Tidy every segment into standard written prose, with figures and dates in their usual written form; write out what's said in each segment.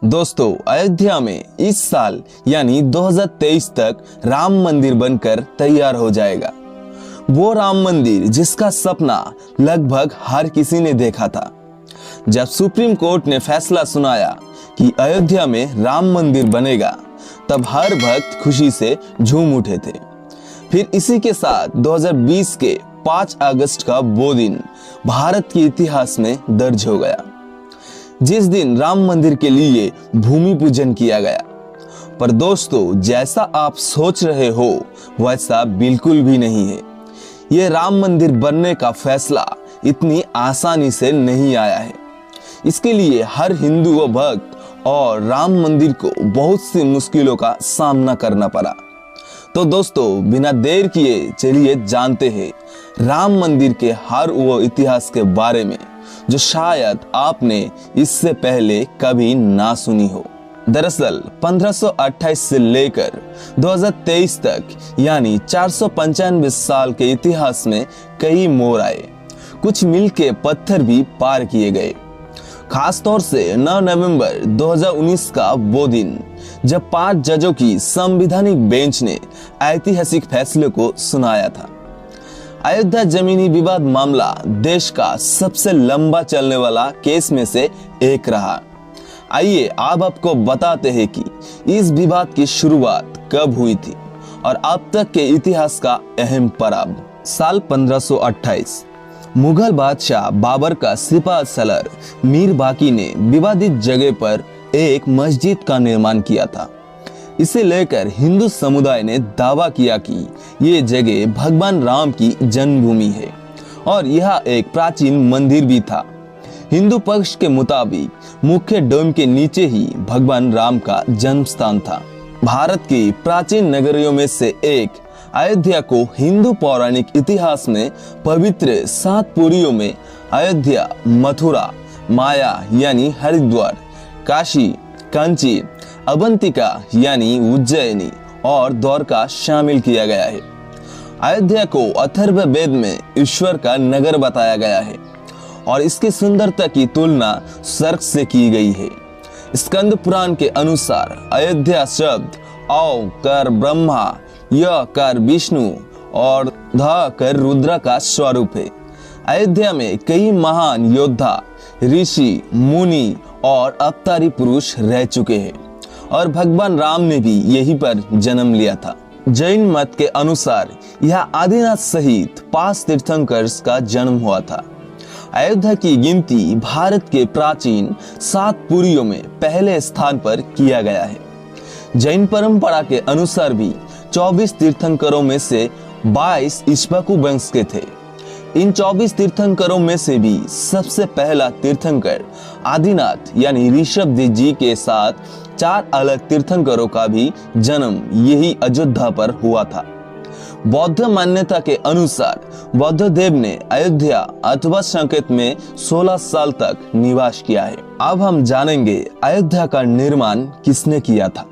दोस्तों, अयोध्या में इस साल यानी 2023 तक राम मंदिर बनकर तैयार हो जाएगा। वो राम मंदिर जिसका सपना लगभग हर किसी ने देखा था। जब सुप्रीम कोर्ट ने फैसला सुनाया कि अयोध्या में राम मंदिर बनेगा, तब हर भक्त खुशी से झूम उठे थे। फिर इसी के साथ 2020 के 5 अगस्त का वो दिन भारत के इतिहास में दर्ज हो गया, जिस दिन राम मंदिर के लिए भूमि पूजन किया गया। पर दोस्तों, जैसा आप सोच रहे हो वैसा बिल्कुल भी नहीं है। ये राम मंदिर बनने का फैसला इतनी आसानी से नहीं आया है। इसके लिए हर हिंदू व भक्त और राम मंदिर को बहुत सी मुश्किलों का सामना करना पड़ा। तो दोस्तों, बिना देर किए चलिए जानते हैं राम मंदिर के हर वो इतिहास के बारे में जो शायद आपने इससे पहले कभी ना सुनी हो। दरअसल 1528 से लेकर 2023 तक यानी 495 साल के इतिहास में कई मोड़ आए, कुछ मील के पत्थर भी पार किए गए। खास तौर से 9 नवंबर 2019 का वो दिन जब 5 जजों की संवैधानिक बेंच ने ऐतिहासिक फैसले को सुनाया था। अयोध्या जमीनी विवाद मामला देश का सबसे लंबा चलने वाला केस में से एक रहा। आइए अब आपको बताते हैं कि इस विवाद की शुरुआत कब हुई थी और अब तक के इतिहास का अहम पड़ाव। साल 1528 मुगल बादशाह बाबर का सिपह सलार मीर बाकी ने विवादित जगह पर एक मस्जिद का निर्माण किया था। इसे लेकर हिंदू समुदाय ने दावा किया कि ये जगह भगवान राम की जन्मभूमि है और यह एक प्राचीन मंदिर भी था। हिंदू पक्ष के मुताबिक मुख्य डोम के नीचे ही भगवान राम का जन्म स्थान था। भारत की प्राचीन नगरियों में से एक अयोध्या को हिंदू पौराणिक इतिहास में पवित्र 7 पुरियों में अयोध्या, मथुरा, माया यानी हरिद्वार, काशी, कांची, अवंतिका यानी उज्जैनी और द्वारका शामिल किया गया है। अयोध्या को अथर्ववेद में ईश्वर का नगर बताया गया है और इसकी सुंदरता की तुलना स्वर्ग से की गई है। स्कंद पुराण के अनुसार अयोध्या शब्द औ कर ब्रह्मा, य कर विष्णु और ध कर रुद्र का स्वरूप है। अयोध्या में कई महान योद्धा, ऋषि, मुनि और अवतारी पुरुष रह चुके हैं और भगवान राम ने भी यहीं पर जन्म लिया था। जैन मत के अनुसार यह आदिनाथ सहित 5 तीर्थंकर्स का जन्म हुआ था। अयोध्या की गिनती भारत के प्राचीन 7 पुरियों में पहले स्थान पर किया गया है। जैन परंपरा के अनुसार भी 24 तीर्थंकरों में से 22 इक्ष्वाकु वंश के थे। इन 24 तीर्थंकरों में से भी सबसे पहला तीर्थंकर आदिनाथ यानी ऋषभदेव जी के साथ 4 अलग तीर्थंकरों का भी जन्म यही अयोध्या पर हुआ था। बौद्ध मान्यता के अनुसार बुद्धदेव ने अयोध्या अथवा संकेत में 16 साल तक निवास किया है। अब हम जानेंगे अयोध्या का निर्माण किसने किया था।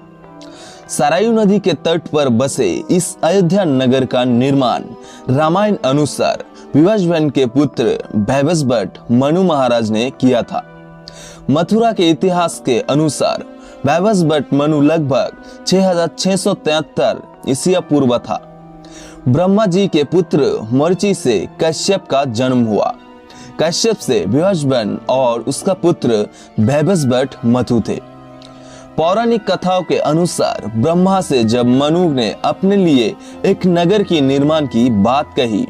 सरयू नदी के तट पर बसे इस अयोध्या नगर का निर्माण रामायण अनुसार विवस्वान के पुत्र वैवस्वत मनु महाराज ने किया था। मथुरा के इतिहास के अनुसार वैवस्वत मनु लगभग 6673 ईसा पूर्व था। ब्रह्मा जी के पुत्र मरीचि से कश्यप का जन्म हुआ। कश्यप से विवस्वान और उसका पुत्र वैवस्वत मथु थे। पौराणिक कथाओं के अनुसार ब्रह्मा से जब मनु ने अपने लिए एक नगर की निर्माण की बात कही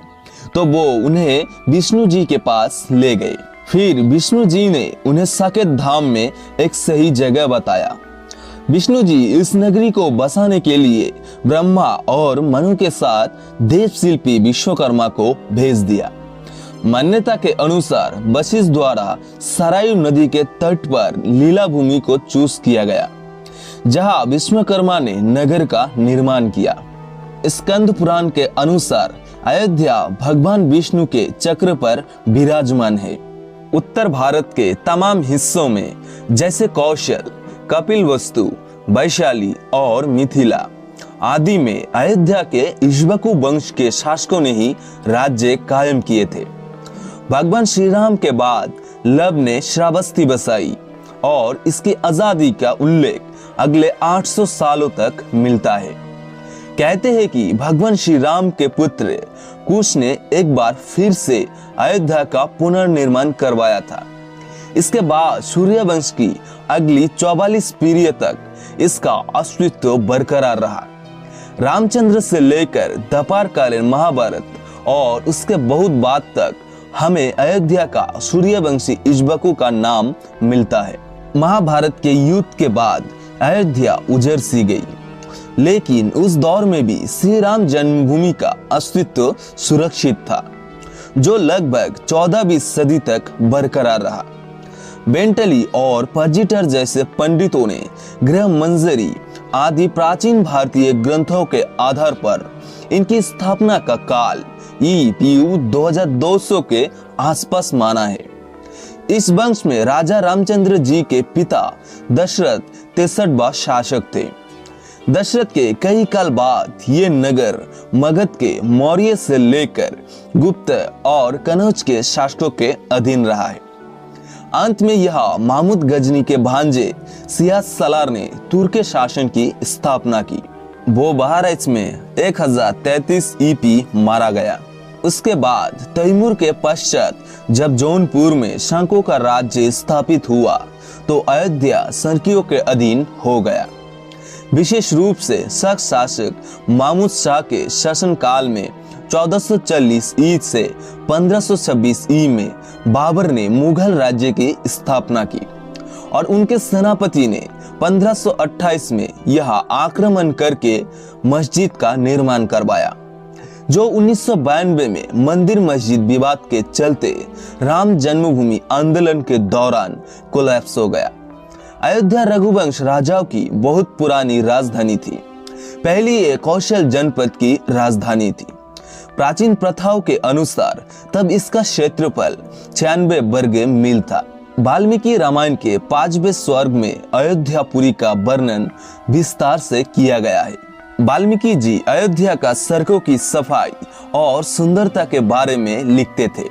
तो वो उन्हें विष्णु जी के पास ले गए। फिर विष्णु जी ने उन्हें साकेत धाम में एक सही जगह बताया। विष्णु जी इस नगरी को बसाने के लिए ब्रह्मा और मनु के साथ देव शिल्पी विश्वकर्मा को भेज दिया। मान्यता के अनुसार वशिष्ठ द्वारा सरयू नदी के तट पर लीला भूमि को चूज किया गया, जहां विश्वकर्मा ने नगर का निर्माण किया। स्कंद पुराण के अनुसार अयोध्या भगवान विष्णु के चक्र पर विराजमान है। उत्तर भारत के तमाम हिस्सों में जैसे कौशल, कपिलवस्तु, वैशाली और मिथिला आदि में अयोध्या के इक्ष्वाकु वंश के शासकों ने ही राज्य कायम किए थे। भगवान श्री राम के बाद लव ने श्रावस्ती बसाई और इसकी आजादी का उल्लेख अगले 800 सालों तक मिलता है। कहते हैं कि भगवान श्री राम के पुत्र कुश ने एक बार फिर से अयोध्या का पुनर्निर्माण करवाया था। इसके बाद सूर्यवंश की अगली 44 पीढ़ी तक इसका अस्तित्व बरकरार रहा। रामचंद्र से लेकर द्वापरकालीन महाभारत और उसके बहुत बाद तक हमें अयोध्या का सूर्यवंशी इक्ष्वाकु का नाम मिलता है। महाभारत के युद्ध के बाद अयोध्या उजड़ सी गई, लेकिन उस दौर में भी श्री राम जन्मभूमि का अस्तित्व सुरक्षित था, जो लगभग 14वीं सदी तक बरकरार रहा। बेंटली और पर्जिटर जैसे पंडितों ने गृह मंजरी आदि प्राचीन भारतीय ग्रंथों के आधार पर इनकी स्थापना का काल ईपू 2200 के आसपास माना है। इस वंश में राजा रामचंद्र जी के पिता दशरथ 63वां शासक थे। दशरथ के कई काल बाद ये नगर मगध के मौर्य से लेकर गुप्त और कनौज के शासकों के अधीन रहा है। अंत में यह महमूद गजनी के भांजे सियाज सलार ने तुर्क शासन की स्थापना की। वो बहराइच में 1033 ईपी मारा गया। उसके बाद तैमूर के पश्चात जब जौनपुर में शकों का राज्य स्थापित हुआ तो अयोध्या शकियों के अधीन हो गया। विशेष रूप से शक शासक महमूद शाह के शासन काल में 1440 ई से 1526 ई में बाबर ने मुगल राज्य की स्थापना की और उनके सेनापति ने 1528 में यह आक्रमण करके मस्जिद का निर्माण करवाया, जो 1992 में मंदिर मस्जिद विवाद के चलते राम जन्मभूमि आंदोलन के दौरान कोलैप्स हो गया। अयोध्या रघुवंश राजाओं की बहुत पुरानी राजधानी थी। पहली ये कौशल जनपद की राजधानी थी। प्राचीन प्रथाओं के अनुसार तब इसका क्षेत्रफल 96 वर्ग मील था। वाल्मीकि रामायण के 5वें सर्ग में अयोध्यापुरी का वर्णन विस्तार से किया गया है। वाल्मीकि जी अयोध्या का सड़कों की सफाई और सुंदरता के बारे में लिखते थे।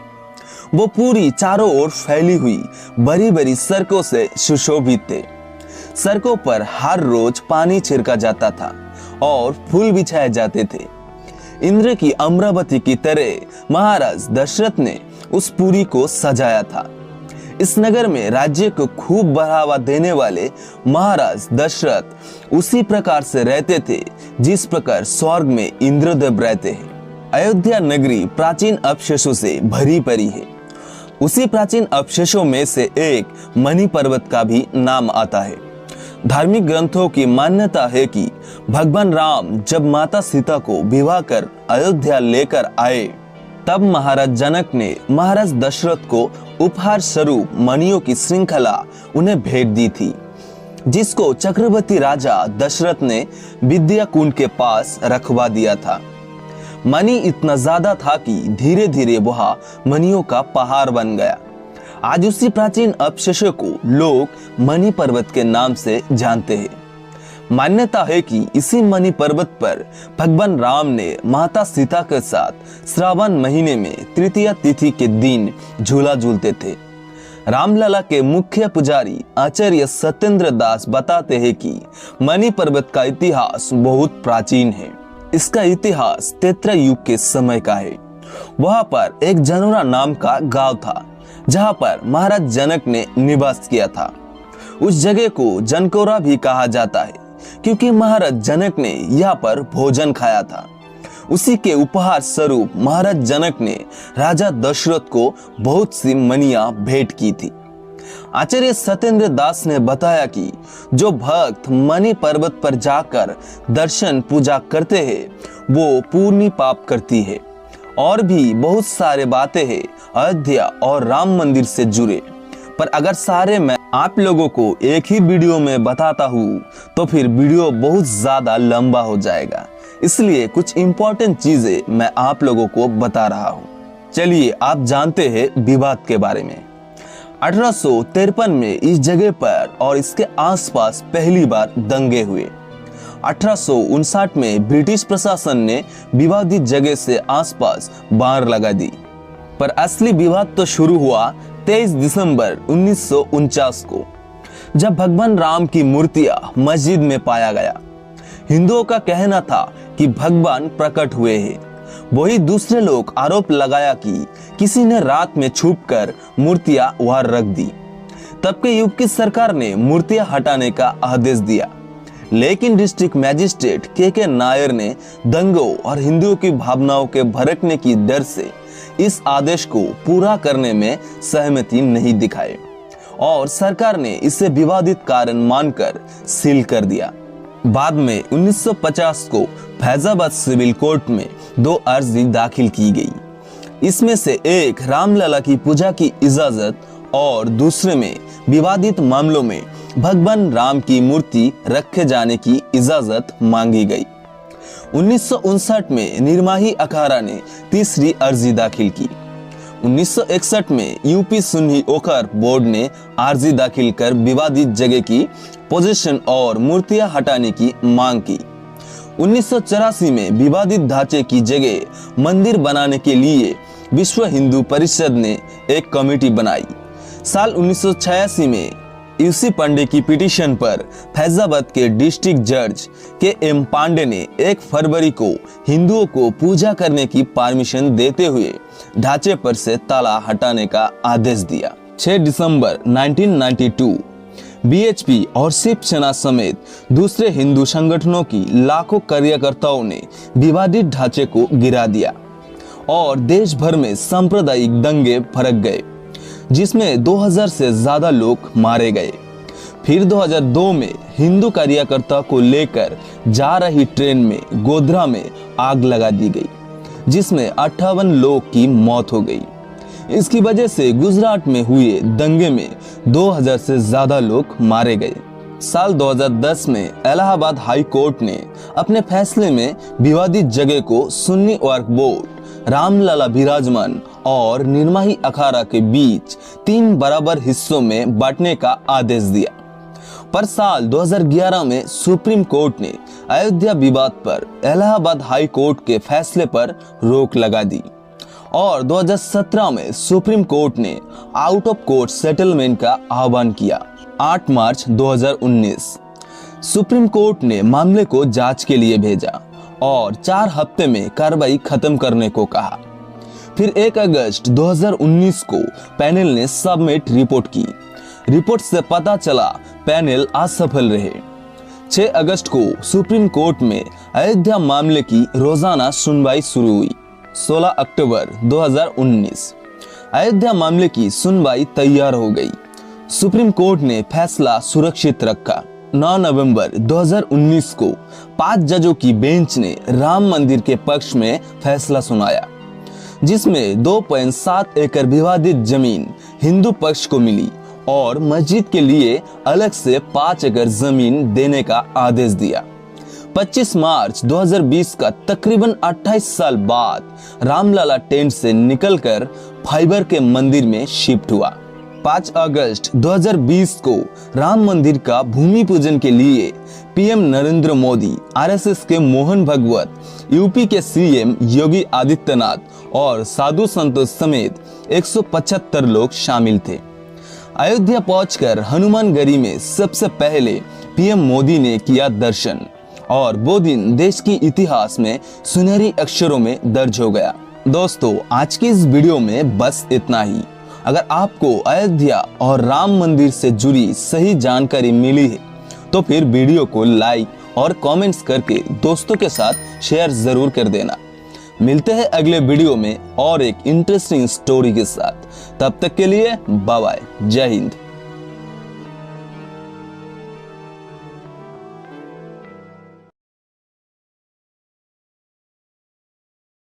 वो पूरी चारों ओर फैली हुई बड़ी बड़ी सड़कों से सुशोभित थे। सड़कों पर हर रोज पानी छिड़का जाता था और फूल बिछाए जाते थे। इंद्र की अमरावती की तरह महाराज दशरथ ने उस पुरी को सजाया था। इस नगर में राज्य को खूब बढ़ावा देने वाले महाराज दशरथ उसी प्रकार से रहते थे जिस प्रकार स्वर्ग में इंद्रदेव रहते हैं। अयोध्या नगरी प्राचीन अवशेषों से भरी पड़ी है। उसी प्राचीन अवशेषों में से एक मणि पर्वत का भी नाम आता है। धार्मिक ग्रंथों की मान्यता है कि भगवान राम जब माता सीता को विवाह कर अयोध्या लेकर आए तब महाराज जनक ने महाराज दशरथ को उपहार स्वरूप मणियों की श्रृंखला उन्हें भेंट दी थी, जिसको चक्रवर्ती राजा दशरथ ने विद्याकुंड के पास रखवा दिया था। मणि इतना ज्यादा था कि धीरे धीरे वह मणियों का पहाड़ बन गया। आज उसी प्राचीन अवशेषों को लोग मणि पर्वत के नाम से जानते हैं। मान्यता है कि इसी मणि पर्वत पर भगवान राम ने माता सीता के साथ श्रावण महीने में तृतीया तिथि के दिन झूला झूलते थे। रामलला के मुख्य पुजारी आचार्य सत्येंद्र दास बताते हैं कि मणि पर्वत का इतिहास बहुत प्राचीन है। इसका इतिहास त्रेता युग के समय का है। वहां पर एक जनोरा नाम का गांव था जहां पर महाराज जनक ने निवास किया था। उस जगह को जनकोरा भी कहा जाता है क्योंकि महाराज जनक ने यहाँ पर भोजन खाया था। उसी के उपहार स्वरूप महाराज जनक ने राजा दशरथ को बहुत सी मणियां भेंट की थी। आचार्य सत्येंद्र दास ने बताया कि जो भक्त मणि पर्वत पर जाकर दर्शन पूजा करते हैं वो पूर्णी पाप करती है। और भी बहुत सारे बातें हैं अयोध्या और राम मंदिर से जुड़े, पर अगर सारे मैं आप लोगों को एक ही वीडियो में बताता हूँ तो फिर वीडियो बहुत ज्यादा लंबा हो जाएगा, इसलिए कुछ इंपॉर्टेंट चीजें मैं आप लोगों को बता रहा हूँ। चलिए आप जानते हैं विवाद के बारे में। 1853 में इस जगह पर और इसके आसपास पहली बार दंगे हुए। 1859 में ब्रिटिश प्रशासन ने विवादित जगह से आसपास बाड़ लगा दी, पर असली विवाद तो शुरू हुआ 23 दिसंबर 1949 को। जब भगवान राम की मूर्तियां मस्जिद में पाया गया। हिंदुओं का कहना था कि भगवान प्रकट हुए हैं। वही दूसरे लोग आरोप लगाया कि किसी ने रात में छुपकर मूर्तियां वहां रख दी। तब के युग की सरकार ने मूर्तियां हटाने का आदेश दिया, लेकिन डिस्ट्रिक्ट मैजिस्ट्रेट के नायर ने दंगों और हिंदुओं की भावनाओं के भड़कने की डर से इस आदेश को पूरा करने में सहमति नहीं दिखाई और सरकार ने इसे विवादित कारण मानकर सील कर दिया। बाद में 1950 को फैजाबाद सिविल कोर्ट में 2 अर्जी दाखिल की गई। इसमें से एक रामलला की पूजा की इजाजत और दूसरे में विवादित मामलों में भगवान राम की मूर्ति रखे जाने की इजाजत मांगी गई। 1959 में निर्माही अखाड़ा ने तीसरी अर्जी दाखिल की। 1961 में यूपी सुन्नी वक्फ बोर्ड ने अर्जी दाखिल कर विवादित जगह की पोजीशन और मूर्तियां हटाने की मांग की। 1984 में विवादित ढांचे की जगह मंदिर बनाने के लिए विश्व हिंदू परिषद ने एक कमेटी बनाई। साल 1986 में यूसी पांडे की पिटीशन पर फैजाबाद के डिस्ट्रिक्ट जज के.एम. पांडे ने 1 फरवरी को हिंदुओं को पूजा करने की परमिशन देते हुए ढांचे पर से ताला हटाने का आदेश दिया। 6 दिसंबर 1992 बीएचपी और शिवसेना समेत दूसरे हिंदू संगठनों की लाखों कार्यकर्ताओं ने विवादित ढांचे को गिरा दिया और देश भर में सांप्रदायिक दंगे भड़क गए, जिसमें 2000 से ज्यादा लोग मारे गए। फिर 2002 में हिंदू कार्यकर्ता को लेकर जा रही ट्रेन में गोधरा में आग लगा दी गई, जिसमें 58 लोग की मौत हो गई। इसकी वजह से गुजरात में हुए दंगे में 2000 से ज्यादा लोग मारे गए। साल 2010 में इलाहाबाद हाई कोर्ट ने अपने फैसले में विवादित जगह को सुन्नी वक्फ बोर्ड, रामलला विराजमान और निर्माही अखाड़ा के बीच 3 बराबर हिस्सों में बांटने का आदेश दिया। पर साल 2011 में सुप्रीम कोर्ट ने अयोध्या विवाद पर इलाहाबाद हाई कोर्ट के फैसले पर रोक लगा दी और 2017 में सुप्रीम कोर्ट ने आउट ऑफ कोर्ट सेटलमेंट का आह्वान किया। 8 मार्च 2019 सुप्रीम कोर्ट ने मामले को जांच के लिए भेजा और 4 हफ्ते में कार्रवाई खत्म करने को कहा। फिर 1 अगस्त 2019 को पैनल ने सबमिट रिपोर्ट की। रिपोर्ट से पता चला पैनल असफल रहे। 6 अगस्त को सुप्रीम कोर्ट में अयोध्या मामले की रोजाना सुनवाई शुरू हुई। 16 अक्टूबर 2019 अयोध्या मामले की सुनवाई तैयार हो गई। सुप्रीम कोर्ट ने फैसला सुरक्षित रखा। 9 नवंबर 2019 को 5 जजों की बेंच ने राम मंदिर के पक्ष में फैसला सुनाया, जिसमें 2.7 एकड़ विवादित जमीन हिंदू पक्ष को मिली और मस्जिद के लिए अलग से 5 एकड़ जमीन देने का आदेश दिया। 25 मार्च 2020 का तकरीबन 28 साल बाद रामलला टेंट से निकलकर फाइबर के मंदिर में शिफ्ट हुआ। 5 अगस्त 2020 को राम मंदिर का भूमि पूजन के लिए पीएम नरेंद्र मोदी, आरएसएस के मोहन भागवत, यूपी के सीएम योगी आदित्यनाथ और साधु संतों समेत 175 लोग शामिल थे। अयोध्या पहुंचकर हनुमानगढ़ी में सबसे पहले पीएम मोदी ने किया दर्शन और वो दिन देश की इतिहास में सुनहरी अक्षरों में दर्ज हो गया। दोस्तों, आज की इस वीडियो में बस इतना ही। अगर आपको अयोध्या और राम मंदिर से जुड़ी सही जानकारी मिली है तो फिर वीडियो को लाइक और कमेंट्स करके दोस्तों के साथ शेयर जरूर कर देना। मिलते हैं अगले वीडियो में और एक इंटरेस्टिंग स्टोरी के साथ। तब तक के लिए बाय बाय, जय हिंद।